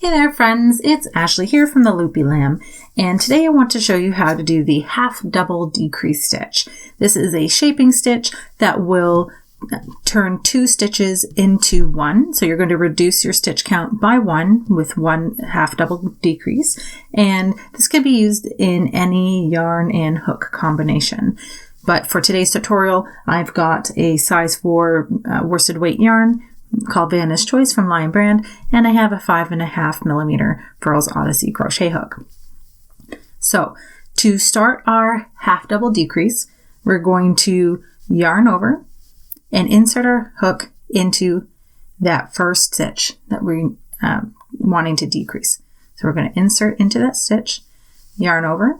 Hey there friends, it's Ashley here from the Loopy Lamb, and today I want to show you how to do the half double decrease stitch. This is a shaping stitch that will turn 2 stitches into 1, so you're going to reduce your stitch count by 1 with 1 half double decrease, and this can be used in any yarn and hook combination. But for today's tutorial, I've got a size 4 worsted weight yarn called Vanna's Choice from Lion Brand, and I have a 5.5mm Furls Odyssey crochet hook. So to start our half double decrease, we're going to yarn over and insert our hook into that first stitch that we're wanting to decrease. So we're going to insert into that stitch, yarn over,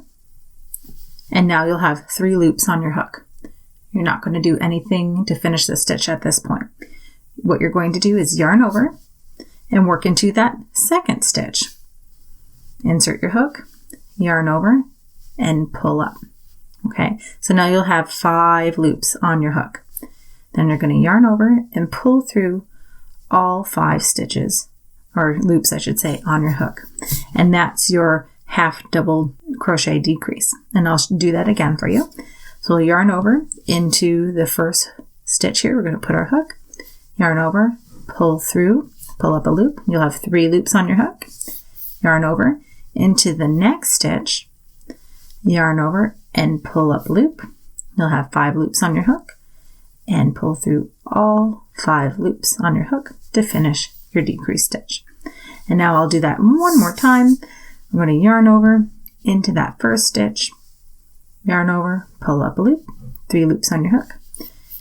and now you'll have 3 loops on your hook. You're not going to do anything to finish the stitch at this point. What you're going to do is yarn over and work into that second stitch. Insert your hook, yarn over, and pull up. Okay, so now you'll have 5 loops on your hook. Then you're going to yarn over and pull through all 5 stitches, or loops I should say, on your hook. And that's your half double crochet decrease. And I'll do that again for you. So we'll yarn over into the first stitch here. We're going to put our hook, yarn over, pull through, pull up a loop. You'll have 3 loops on your hook. Yarn over into the next stitch, yarn over and pull up a loop. You'll have 5 loops on your hook and pull through all 5 loops on your hook to finish your decrease stitch. And now I'll do that one more time. I'm going to yarn over into that first stitch, yarn over, pull up a loop, 3 loops on your hook,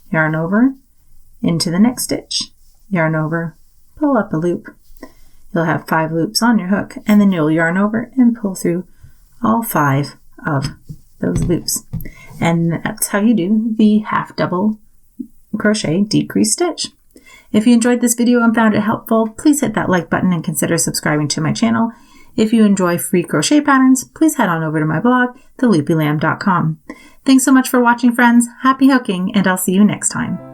yarn over into the next stitch, yarn over, pull up a loop. You'll have 5 loops on your hook, and then you'll yarn over and pull through all 5 of those loops. And that's how you do the half double crochet decrease stitch. If you enjoyed this video and found it helpful, please hit that like button and consider subscribing to my channel. If you enjoy free crochet patterns, please head on over to my blog, theloopylamb.com. Thanks so much for watching, friends. Happy hooking, and I'll see you next time.